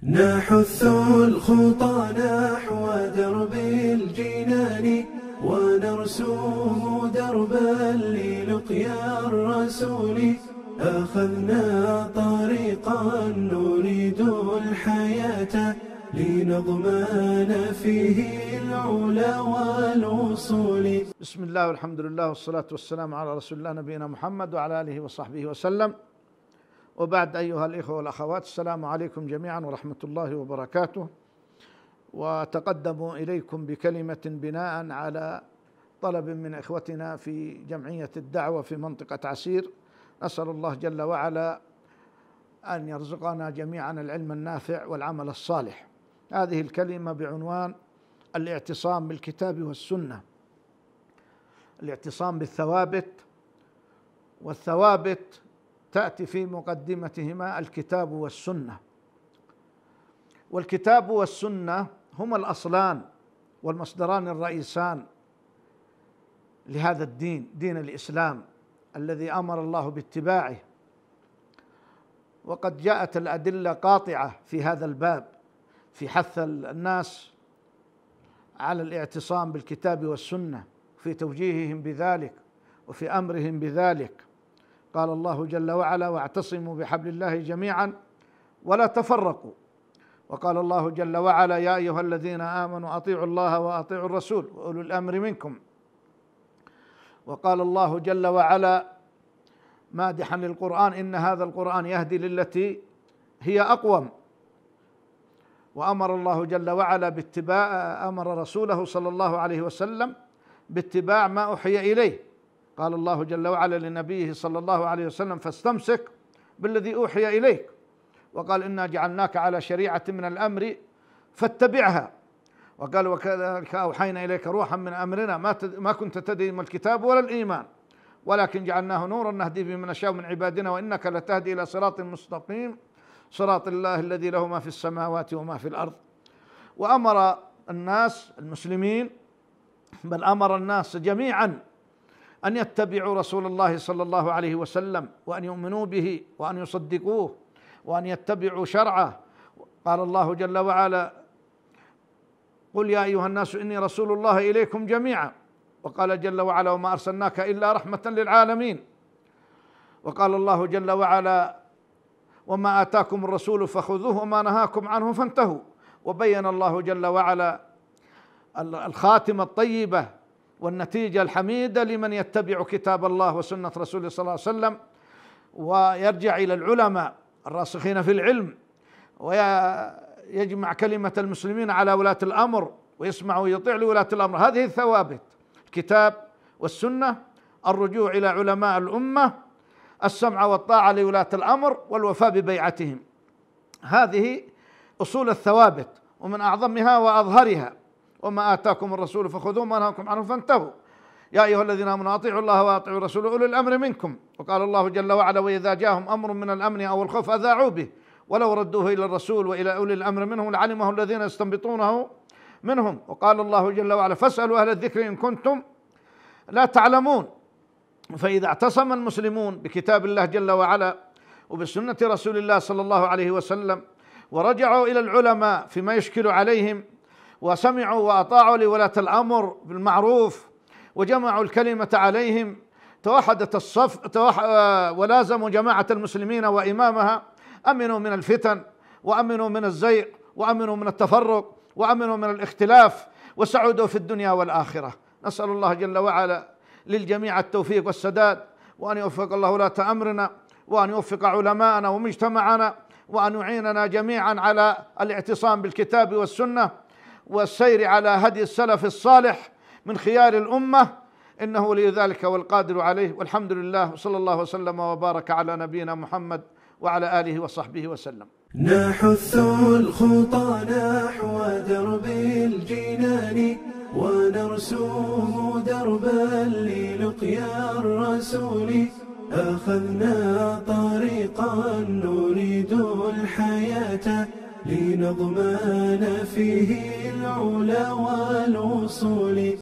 نحث الخطى نحو درب الجنان ونرسم دربا للقيا الرسول. أخذنا طريقا نريد الحياة لنضمن فيه العلا والوصول. بسم الله والحمد لله والصلاة والسلام على رسول الله نبينا محمد وعلى آله وصحبه وسلم، وبعد أيها الإخوة والأخوات، السلام عليكم جميعا ورحمة الله وبركاته. وتقدم إليكم بكلمة بناء على طلب من إخوتنا في جمعية الدعوة في منطقة عسير. نسأل الله جل وعلا أن يرزقنا جميعا العلم النافع والعمل الصالح. هذه الكلمة بعنوان الاعتصام بالكتاب والسنة، الاعتصام بالثوابت، والثوابت تأتي في مقدمتهما الكتاب والسنة. والكتاب والسنة هما الأصلان والمصدران الرئيسان لهذا الدين، دين الإسلام الذي أمر الله باتباعه. وقد جاءت الأدلة قاطعة في هذا الباب في حث الناس على الاعتصام بالكتاب والسنة، في توجيههم بذلك وفي أمرهم بذلك. قال الله جل وعلا: واعتصموا بحبل الله جميعا ولا تفرقوا. وقال الله جل وعلا: يا أيها الذين آمنوا أطيعوا الله وأطيعوا الرسول وأولو الأمر منكم. وقال الله جل وعلا مادحا للقرآن: إن هذا القرآن يهدي للتي هي أقوم. وأمر الله جل وعلا باتباع، أمر رسوله صلى الله عليه وسلم باتباع ما أوحي إليه. قال الله جل وعلا لنبيه صلى الله عليه وسلم: فاستمسك بالذي أوحي إليك. وقال: إنا جعلناك على شريعة من الأمر فاتبعها. وقال: وكذلك أوحينا إليك روحا من أمرنا ما كنت تدري ما الكتاب ولا الإيمان ولكن جعلناه نورا نهدي به من نشاء من عبادنا وإنك لتهدي إلى صراط مستقيم صراط الله الذي له ما في السماوات وما في الأرض. وأمر الناس المسلمين، بل أمر الناس جميعا أن يتبعوا رسول الله صلى الله عليه وسلم، وأن يؤمنوا به، وأن يصدقوه، وأن يتبعوا شرعه. قال الله جل وعلا: قل يا أيها الناس إني رسول الله إليكم جميعا. وقال جل وعلا: وما أرسلناك إلا رحمة للعالمين. وقال الله جل وعلا: وما آتاكم الرسول فخذوه وما نهاكم عنه فانتهوا. وبين الله جل وعلا الخاتمة الطيبة والنتيجة الحميدة لمن يتبع كتاب الله وسنة رسوله صلى الله عليه وسلم، ويرجع إلى العلماء الراسخين في العلم، ويجمع كلمة المسلمين على ولاة الأمر، ويسمع ويطيع لولاة الأمر. هذه الثوابت: الكتاب والسنة، الرجوع إلى علماء الأمة، السمع والطاعة لولاة الأمر، والوفاء ببيعتهم. هذه أصول الثوابت، ومن أعظمها وأظهرها: وما آتاكم الرسول فخذوه وما نهاكم عنه فانتهوا. يا أيها الذين آمنوا أطيعوا الله وأطيعوا الرسول وأولي الأمر منكم. وقال الله جل وعلا: وإذا جاءهم أمر من الأمن أو الخوف أذاعوا به ولو ردوه إلى الرسول وإلى أولي الأمر منهم لعلمه الذين يستنبطونه منهم. وقال الله جل وعلا: فاسألوا أهل الذكر إن كنتم لا تعلمون. فإذا اعتصم المسلمون بكتاب الله جل وعلا وبسنة رسول الله صلى الله عليه وسلم، ورجعوا إلى العلماء فيما يشكل عليهم، وسمعوا وأطاعوا لولاة الأمر بالمعروف، وجمعوا الكلمة عليهم، توحدت الصف ولازموا جماعة المسلمين وإمامها، أمنوا من الفتن، وأمنوا من الزيغ، وأمنوا من التفرق، وأمنوا من الاختلاف، وسعدوا في الدنيا والآخرة. نسأل الله جل وعلا للجميع التوفيق والسداد، وأن يوفق الله ولاة أمرنا، وأن يوفق علماءنا ومجتمعنا، وأن يعيننا جميعا على الاعتصام بالكتاب والسنة والسير على هدي السلف الصالح من خيار الأمة، إنه ولي ذلك والقادر عليه. والحمد لله، وصلى الله وسلم وبارك على نبينا محمد وعلى آله وصحبه وسلم. نحث الخطى نحو درب الجنان ونرسم دربا للقيا الرسول. أخذنا طريقا نريد الحياة لنضمن فيه العلا والوصول.